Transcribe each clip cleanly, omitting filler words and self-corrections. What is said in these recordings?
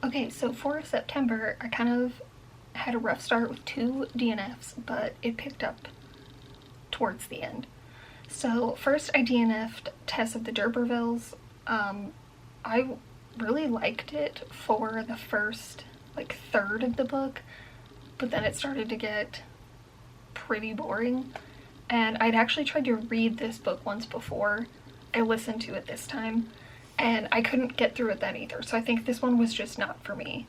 Okay, so for September, I kind of had a rough start with 2 DNFs, but it picked up towards the end. So first I DNF'd Tess of the D'Urbervilles. I really liked it for the first like third of the book, but then it started to get pretty boring. And I'd actually tried to read this book once before. I listened to it this time, and I couldn't get through it then either. So I think this one was just not for me.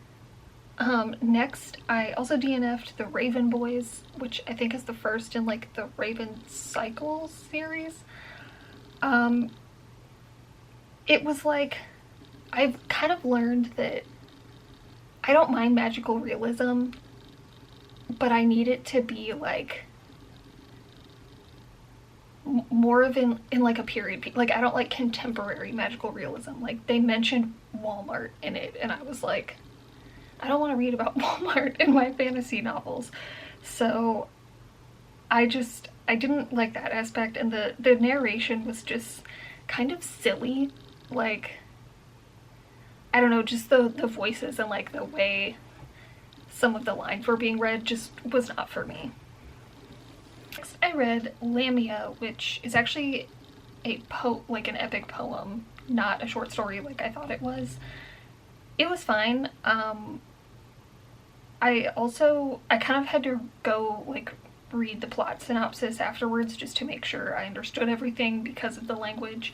Next, I also DNF'd The Raven Boys, which I think is the first in like the Raven Cycle series. It was like, I've kind of learned that I don't mind magical realism, but I need it to be like more of in like a period piece. Like I don't like contemporary magical realism. Like they mentioned Walmart in it, and I was like, I don't want to read about Walmart in my fantasy novels. So I didn't like that aspect, and the narration was just kind of silly. Like I don't know, just the voices and like the way some of the lines were being read just was not for me. Next I read Lamia, which is actually like an epic poem, not a short story like I thought it was. It was fine. I kind of had to go like read the plot synopsis afterwards just to make sure I understood everything because of the language.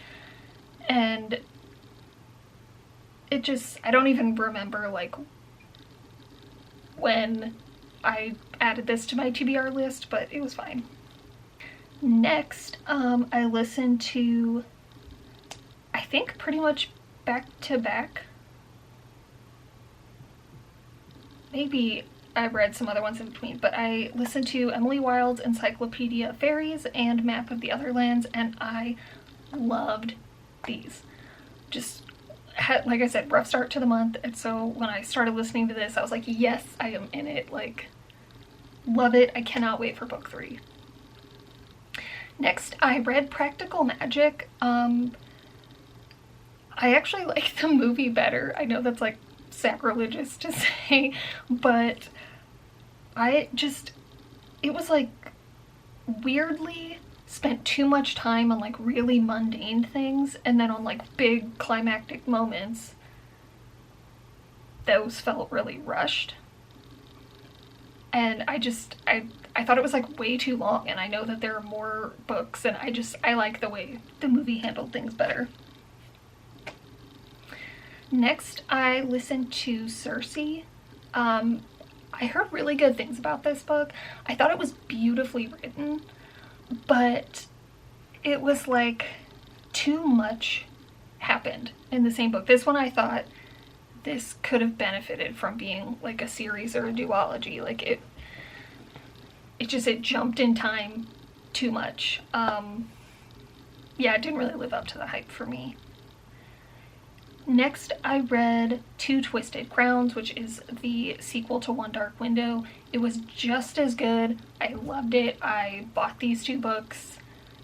And it just, I don't even remember like when I added this to my TBR list, but it was fine. Next, I listened to, I think pretty much back to back. Maybe I read some other ones in between, but I listened to Emily Wilde's Encyclopedia of Fairies and Map of the Other Lands, and I loved these. Just had, like I said, rough start to the month, and so when I started listening to this, I was like, yes, I am in it. Like, love it. I cannot wait for book 3. Next, I read Practical Magic. I actually like the movie better. I know that's like sacrilegious to say, but it was like weirdly spent too much time on like really mundane things, and then on like big climactic moments those felt really rushed. And I thought it was like way too long, and I know that there are more books, and I like the way the movie handled things better. Next, I listened to Circe. I heard really good things about this book. I thought it was beautifully written, but it was like too much happened in the same book. This one I thought this could have benefited from being like a series or a duology. Like it jumped in time too much. Yeah, it didn't really live up to the hype for me. Next, I read Two Twisted Crowns, which is the sequel to One Dark Window. It was just as good. I loved it. I bought these 2 books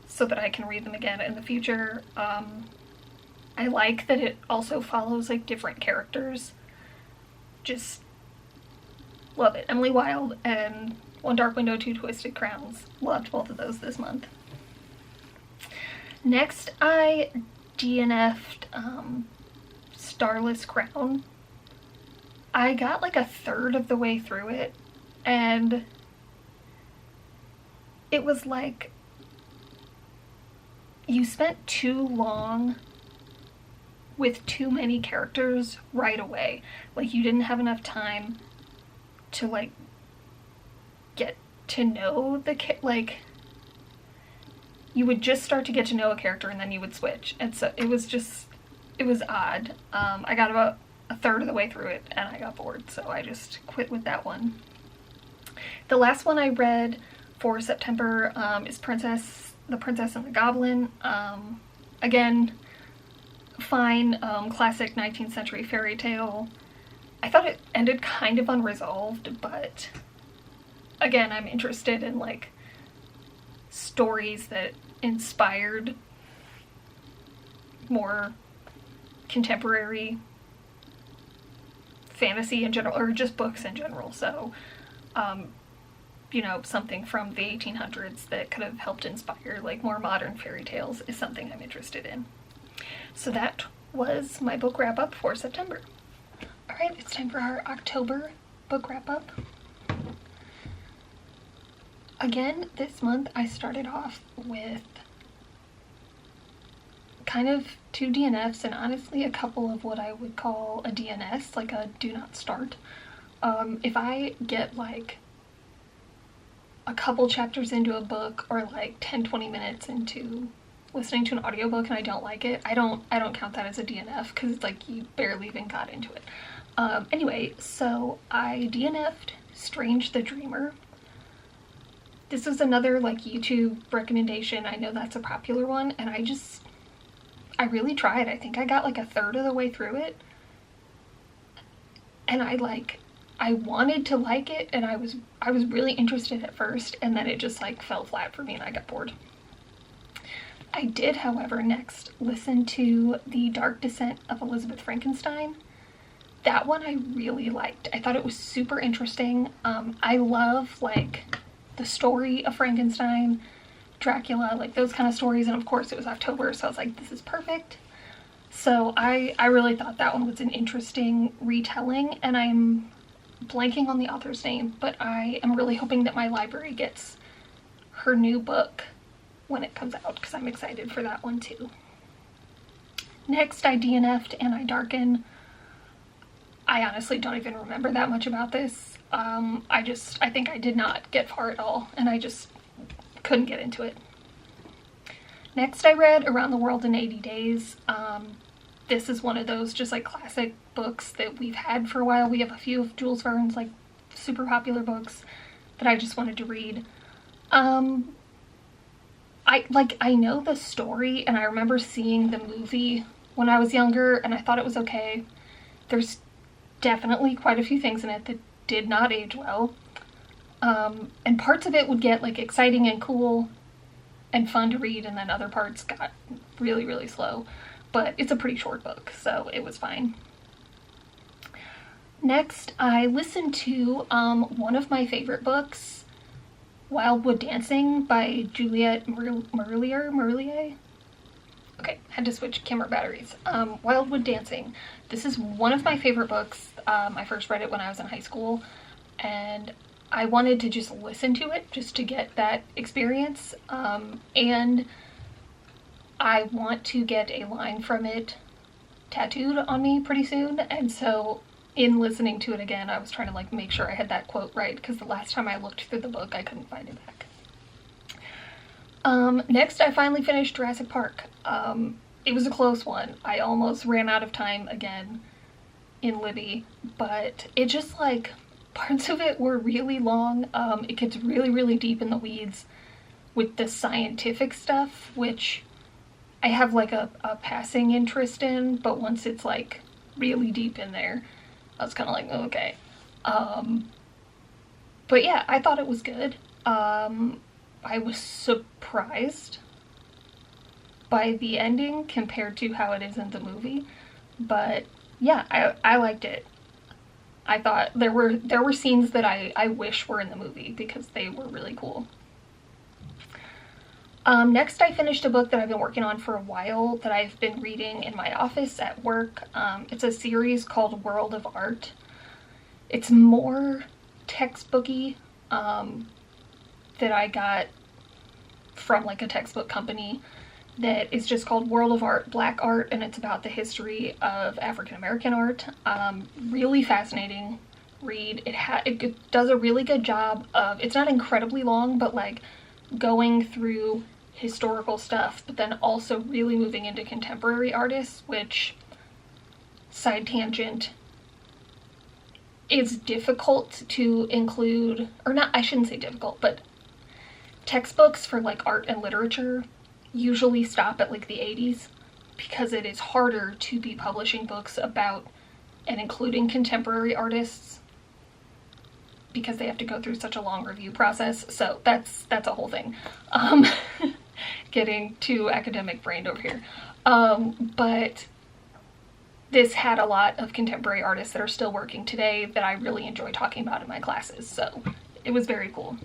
so that I can read them again in the future. I like that it also follows like different characters. Just love it. Emily Wilde and One Dark Window, Two Twisted Crowns. Loved both of those this month. Next, I DNF'd Starless Crown. I got like a third of the way through it, and it was like you spent too long with too many characters right away. Like you didn't have enough time to like get to know the like you would just start to get to know a character and then you would switch, and so it was odd. I got about a third of the way through it and I got bored, so I just quit with that one. The last one I read for September is The Princess and the Goblin. Again, fine, classic 19th century fairy tale. I thought it ended kind of unresolved, but again, I'm interested in like stories that inspired more contemporary fantasy in general, or just books in general. So, you know, something from the 1800s that could have helped inspire like more modern fairy tales is something I'm interested in. So that was my book wrap up for September. All right, it's time for our October book wrap up. Again, this month I started off with kind of 2 DNFs and honestly a couple of what I would call a DNS, like a do not start. If I get like a couple chapters into a book or like 10-20 minutes into listening to an audiobook and I don't like it, I don't count that as a DNF because it's like you barely even got into it. Anyway, so I DNF'd Strange the Dreamer. This was another like YouTube recommendation. I know that's a popular one, and I really tried. I think I got like a third of the way through it, and I wanted to like it, and I was really interested at first, and then it just like fell flat for me and I got bored. I did, however, next listen to The Dark Descent of Elizabeth Frankenstein. That one I really liked. I thought it was super interesting. I love like the story of Frankenstein, Dracula, like those kind of stories, and of course it was October, so I was like, this is perfect. So I really thought that one was an interesting retelling, and I'm blanking on the author's name, but I am really hoping that my library gets her new book when it comes out, because I'm excited for that one too. Next, I DNF'd Anti Darken. I honestly don't even remember that much about this. I think I did not get far at all, and I just couldn't get into it. Next, I read Around the World in 80 Days. This is one of those just like classic books that we've had for a while. We have a few of Jules Verne's like super popular books that I just wanted to read. I know the story, and I remember seeing the movie when I was younger, and I thought it was okay. There's definitely quite a few things in it that did not age well. And parts of it would get like exciting and cool and fun to read, and then other parts got really, really slow. But it's a pretty short book, so it was fine. Next, I listened to one of my favorite books, Wildwood Dancing by Juliette Marillier. Okay, had to switch camera batteries. Wildwood Dancing. This is one of my favorite books. I first read it when I was in high school, and I wanted to just listen to it just to get that experience. And I want to get a line from it tattooed on me pretty soon, and so in listening to it again, I was trying to like make sure I had that quote right, because the last time I looked through the book, I couldn't find it back. Next, I finally finished Jurassic Park. It was a close one. I almost ran out of time again in Libby, but it just like, parts of it were really long. It gets really, really deep in the weeds with the scientific stuff, which I have like a passing interest in, but once it's like really deep in there, I was kind of like, oh, okay. But yeah, I thought it was good. I was surprised by the ending compared to how it is in the movie, but yeah, I liked it. I thought there were scenes that I wish were in the movie because they were really cool. Next, I finished a book that I've been working on for a while that I've been reading in my office at work. It's a series called World of Art. It's more textbooky, that I got from like a textbook company that is just called World of Art, Black Art, and it's about the history of African American art. Really fascinating read. It does a really good job of, it's not incredibly long, but like going through historical stuff, but then also really moving into contemporary artists, which, side tangent, is difficult to include, or not, I shouldn't say difficult, but textbooks for like art and literature usually stop at like the 80s because it is harder to be publishing books about and including contemporary artists because they have to go through such a long review process. So that's a whole thing. Getting too academic brained over here. But this had a lot of contemporary artists that are still working today that I really enjoy talking about in my classes, so it was very cool.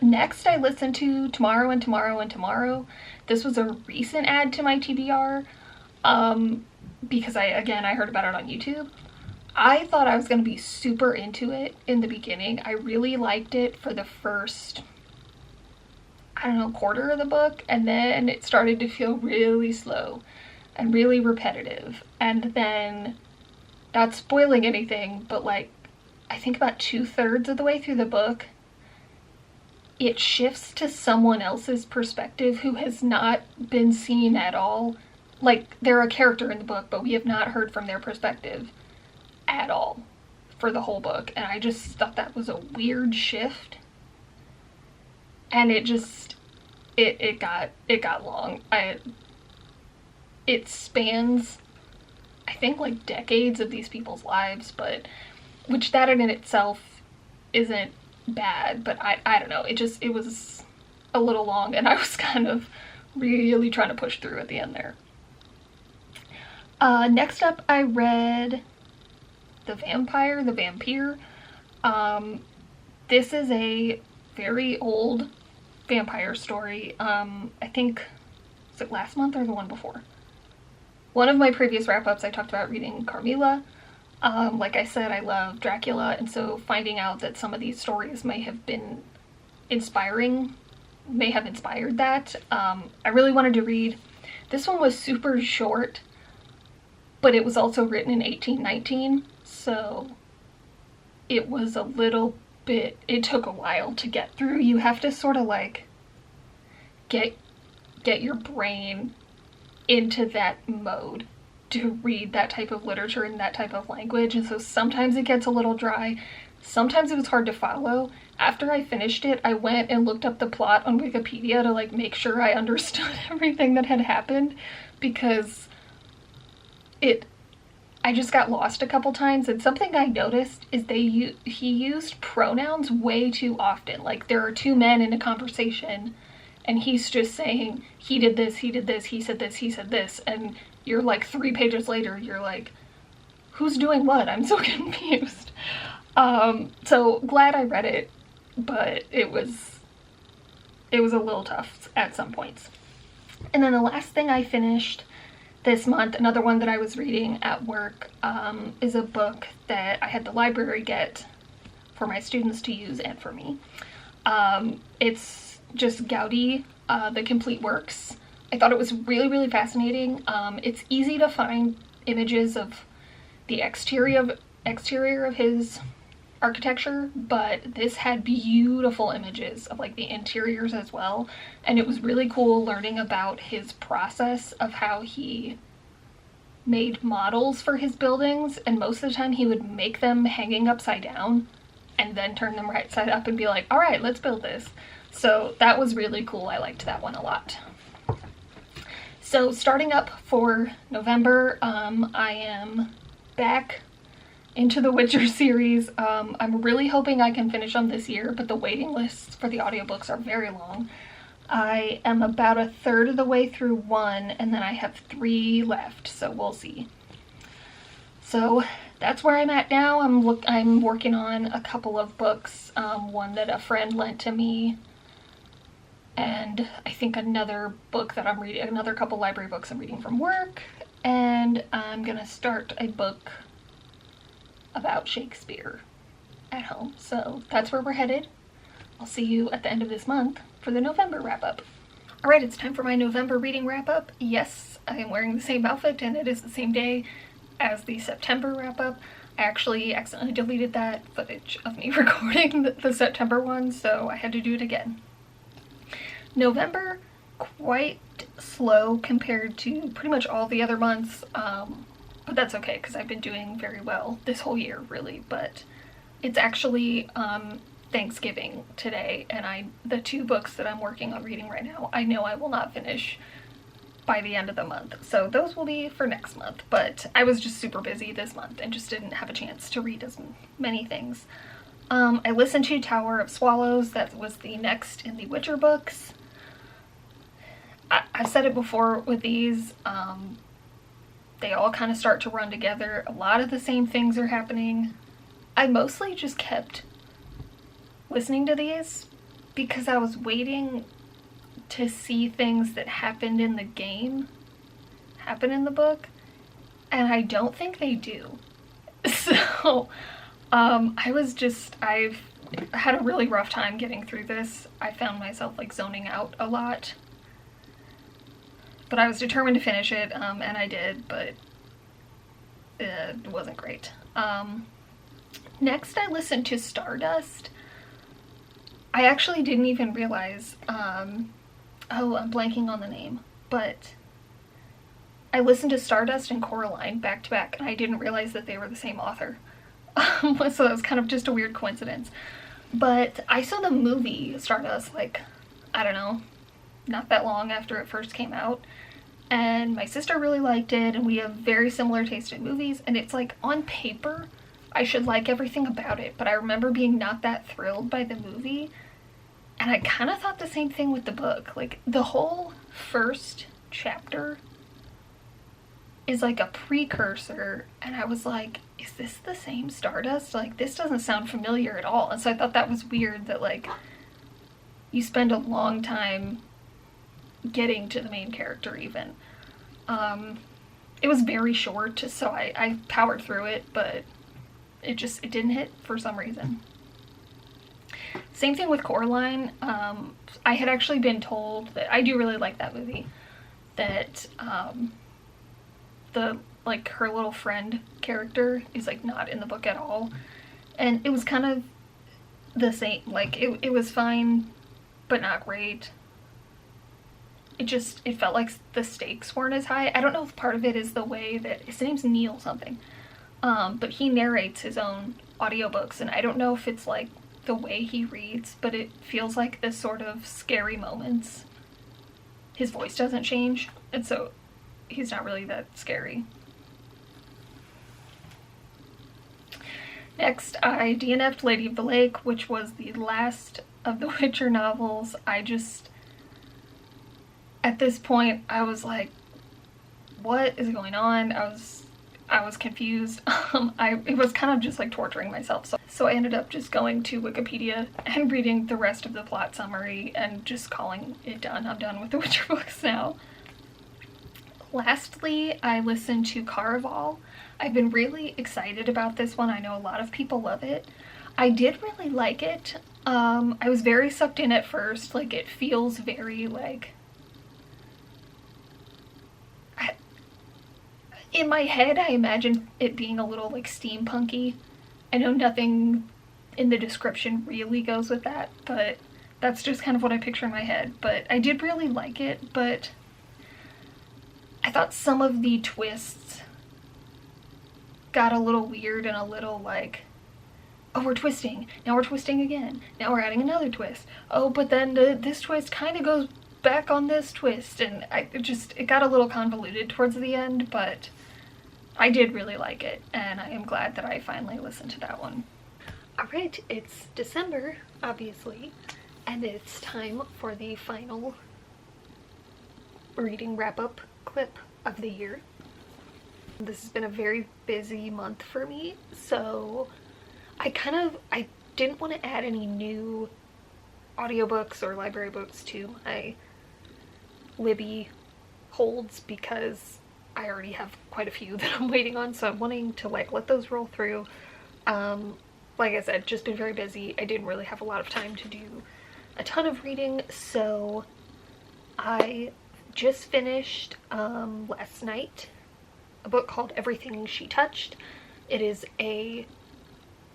Next, I listened to Tomorrow and Tomorrow and Tomorrow. This was a recent add to my TBR, because I heard about it on YouTube. I thought I was going to be super into it in the beginning. I really liked it for the first, I don't know, quarter of the book, and then it started to feel really slow and really repetitive. And then, not spoiling anything, but like, I think about 2/3 of the way through the book, it shifts to someone else's perspective who has not been seen at all. Like, they're a character in the book, but we have not heard from their perspective at all for the whole book. And I just thought that was a weird shift. And it got long. It spans, I think, like decades of these people's lives, but which that in itself isn't bad, but I don't know, it was a little long, and I was kind of really trying to push through at the end there. Next up, I read The Vampire, The Vampire. This is a very old vampire story. I think, was it last month or the one before? One of my previous wrap-ups, I talked about reading Carmilla. Like I said, I love Dracula, and so finding out that some of these stories may have inspired that. I really wanted to read. This one was super short, but it was also written in 1819, so it was a little bit, it took a while to get through. You have to sort of like get your brain into that mode to read that type of literature in that type of language, and so sometimes it gets a little dry. Sometimes it was hard to follow. After I finished it, I went and looked up the plot on Wikipedia to like make sure I understood everything that had happened, because I just got lost a couple times. And something I noticed is he used pronouns way too often. Like, there are two men in a conversation and he's just saying, he did this, he did this, he said this, he said this, and you're like 3 pages later, you're like, who's doing what? I'm so confused. So glad I read it, but it was a little tough at some points. And then the last thing I finished this month, another one that I was reading at work, is a book that I had the library get for my students to use and for me. It's just Gaudi, The Complete Works. I thought it was really, really fascinating. It's easy to find images of the exterior of his architecture, but this had beautiful images of like the interiors as well, and it was really cool learning about his process of how he made models for his buildings. And most of the time he would make them hanging upside down and then turn them right side up and be like, all right, let's build this. So that was really cool. I liked that one a lot. So starting up for November, I am back into the Witcher series. I'm really hoping I can finish them this year, but the waiting lists for the audiobooks are very long. I am about 1/3 of the way through one, and then I have 3 left, so we'll see. So that's where I'm at now. I'm working on a couple of books, one that a friend lent to me, and I think another book that I'm reading, another couple library books I'm reading from work, and I'm gonna start a book about Shakespeare at home. So that's where we're headed. I'll see you at the end of this month for the November wrap-up. Alright, it's time for my November reading wrap-up. Yes, I am wearing the same outfit, and it is the same day as the September wrap-up. I actually accidentally deleted that footage of me recording the September one, so I had to do it again. November, quite slow compared to pretty much all the other months, but that's okay because I've been doing very well this whole year, really. But it's actually Thanksgiving today, and the 2 books that I'm working on reading right now, I know I will not finish by the end of the month, so those will be for next month. But I was just super busy this month and just didn't have a chance to read as many things. I listened to Tower of Swallows. That was the next in the Witcher books. I've said it before with these, They all kind of start to run together. A lot of the same things are happening. I mostly just kept listening to these because I was waiting to see things that happened in the game happen in the book, and I don't think they do. So I've had a really rough time getting through this. I found myself like zoning out a lot, but I was determined to finish it, and I did, but it wasn't great. Next I listened to Stardust. I actually didn't even realize, oh, I'm blanking on the name, but I listened to Stardust and Coraline back to back, and I didn't realize that they were the same author. So that was kind of just a weird coincidence. But I saw the movie Stardust, like, I don't know, not that long after it first came out, and my sister really liked it, and we have very similar taste in movies, and it's like, on paper, I should like everything about it, but I remember being not that thrilled by the movie, and I kind of thought the same thing with the book. Like, the whole first chapter is like a precursor, and I was like, is this the same Stardust? Like, this doesn't sound familiar at all. And so I thought that was weird that, like, you spend a long time getting to the main character even. It was very short, so I powered through it, but it didn't hit for some reason. Same thing with Coraline. I had actually been told that I do really like that movie, that her little friend character is like not in the book at all, and it was kind of the same. Like, it was fine but not great. It felt like the stakes weren't as high. I don't know if part of it is the way that his name's Neil something, but he narrates his own audiobooks, and I don't know if it's like the way he reads, but it feels like this sort of scary moments, his voice doesn't change, and so he's not really that scary. Next, I DNF'd Lady of the Lake, which was the last of the Witcher novels. At this point, I was like, what is going on? I was confused. It was kind of just like torturing myself. So I ended up just going to Wikipedia and reading the rest of the plot summary and just calling it done. I'm done with the Witcher books now. Lastly, I listened to Caraval. I've been really excited about this one. I know a lot of people love it. I did really like it. I was very sucked in at first. Like, it feels very like... in my head, I imagine it being a little like steampunky. I know nothing in the description really goes with that, but that's just kind of what I picture in my head. But I did really like it, but I thought some of the twists got a little weird and a little like, oh, we're twisting, now we're twisting again, now we're adding another twist, oh, but then this twist kind of goes back on this twist, and it got a little convoluted towards the end, but I did really like it, and I am glad that I finally listened to that one. Alright, it's December, obviously, and it's time for the final reading wrap-up clip of the year. This has been a very busy month for me, so I didn't want to add any new audiobooks or library books to my Libby holds because I already have quite a few that I'm waiting on, so I'm wanting to like let those roll through. Like I said, just been very busy. I didn't really have a lot of time to do a ton of reading, so I just finished last night a book called Everything She Touched. It is a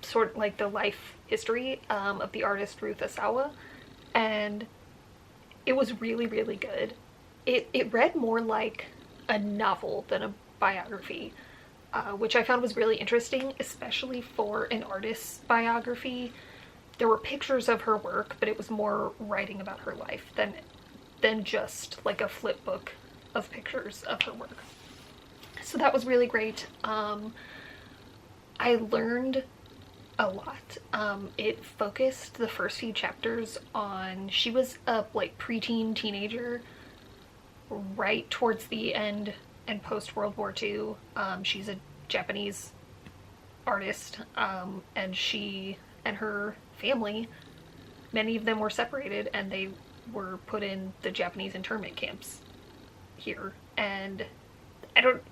sort of like the life history of the artist Ruth Asawa, and it was really, really good. It read more like a novel than a biography, which I found was really interesting, especially for an artist's biography. There were pictures of her work, but it was more writing about her life than just like a flip book of pictures of her work. So that was really great. I learned a lot. It focused the first few chapters on, she was a like preteen teenager right towards the end and post-World War II. She's a Japanese artist, and she and her family, many of them were separated, and they were put in the Japanese internment camps here. And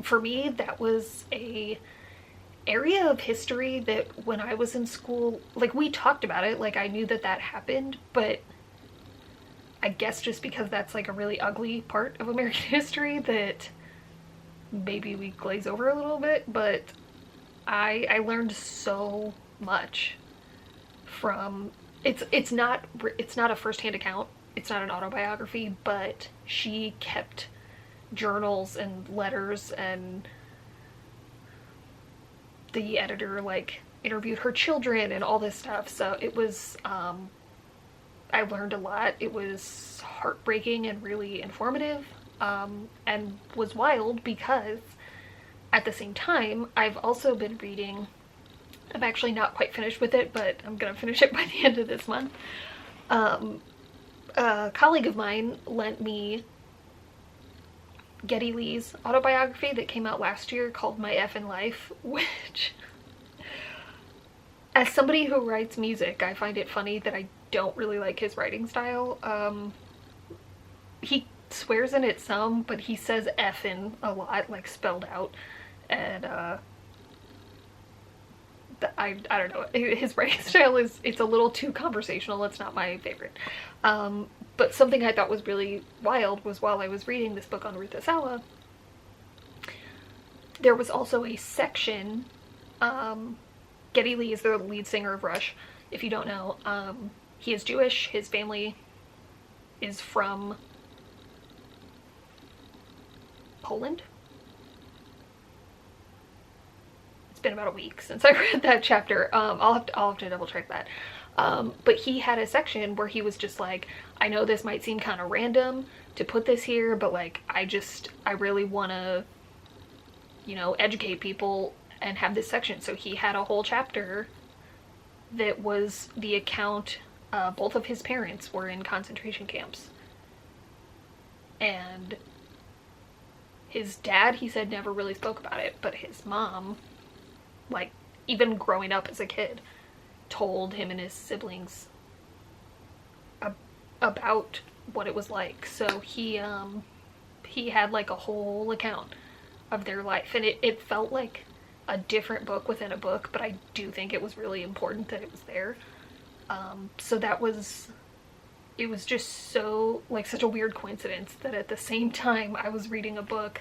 for me, that was a area of history that when I was in school, like, we talked about it, like, I knew that that happened, but I guess just because that's like a really ugly part of American history that maybe we glaze over a little bit. But I learned so much from it's not a first-hand account, it's not an autobiography, but she kept journals and letters, and the editor like interviewed her children and all this stuff. So it was I learned a lot. It was heartbreaking and really informative, and was wild because at the same time I've also been reading, I'm actually not quite finished with it, but I'm gonna finish it by the end of this month. A colleague of mine lent me Geddy Lee's autobiography that came out last year called My Effin' Life, which, as somebody who writes music, I find it funny that I don't really like his writing style. He swears in it some, but he says effin' a lot, like spelled out, and I don't know, his writing style it's a little too conversational. It's not my favorite. But something I thought was really wild was while I was reading this book on Ruth Asawa, there was also a section, Geddy Lee is the lead singer of Rush, if you don't know. He is Jewish, his family is from Poland. It's been about a week since I read that chapter. I'll have to double check that. But he had a section where he was just like, I know this might seem kind of random to put this here, but like, I really want to, you know, educate people and have this section. So he had a whole chapter that was the account, both of his parents were in concentration camps. And his dad, he said, never really spoke about it, but his mom, like, even growing up as a kid, told him and his siblings about what it was like. So he had like a whole account of their life, and it felt like a different book within a book, but I do think it was really important that it was there. So it was just so, like, such a weird coincidence that at the same time I was reading a book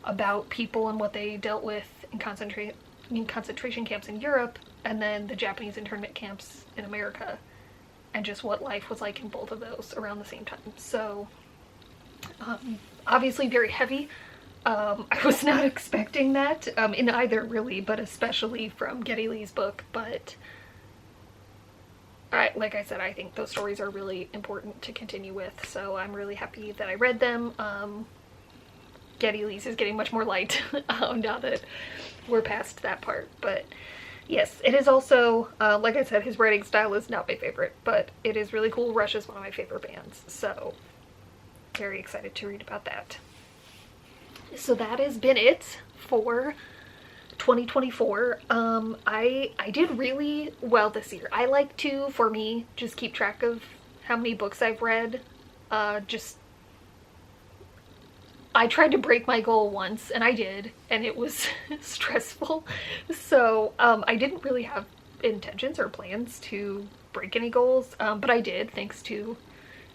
about people and what they dealt with in concentration camps in Europe, and then the Japanese internment camps in America, and just what life was like in both of those around the same time. So obviously very heavy. I was not expecting that in either, really, but especially from Geddy Lee's book. But like I said, I think those stories are really important to continue with, so I'm really happy that I read them. Geddy Lee's is getting much more light now that we're past that part. But yes, it is also, like I said, his writing style is not my favorite, but it is really cool. Rush is one of my favorite bands, so very excited to read about that. So that has been it for 2024. I did really well this year. I like to, for me, just keep track of how many books I've read. I tried to break my goal once, and I did, and it was stressful. So I didn't really have intentions or plans to break any goals, but I did, thanks to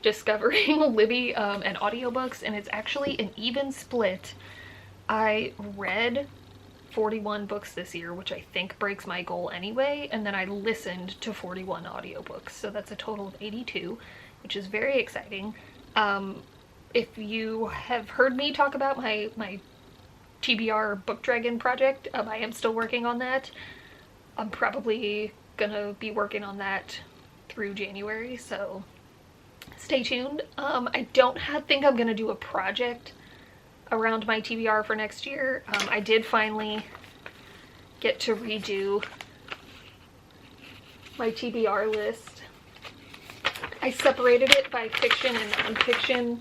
discovering Libby and audiobooks, and it's actually an even split. I read 41 books this year, which I think breaks my goal anyway, and then I listened to 41 audiobooks, so that's a total of 82, which is very exciting. If you have heard me talk about my TBR Book Dragon project, I am still working on that. I'm probably gonna be working on that through January, so stay tuned. I don't think I'm gonna do a project around my TBR for next year. I did finally get to redo my TBR list. I separated it by fiction and nonfiction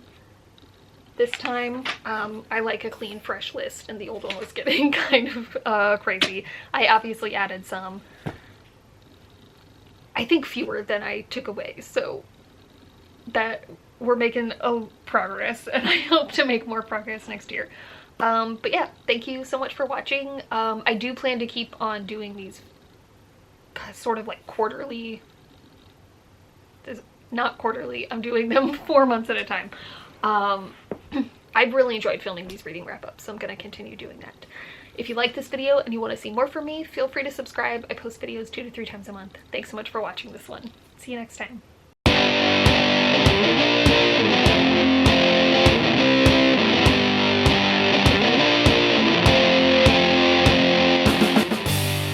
this time. I like a clean, fresh list, and the old one was getting kind of crazy. I obviously added some. I think fewer than I took away, so that we're making progress, and I hope to make more progress next year. But yeah, thank you so much for watching. I do plan to keep on doing these sort of like quarterly. Not quarterly, I'm doing them 4 months at a time. I've really enjoyed filming these reading wrap-ups, so I'm going to continue doing that. If you like this video and you want to see more from me, feel free to subscribe. I post videos 2 to 3 times a month. Thanks so much for watching this one. See you next time.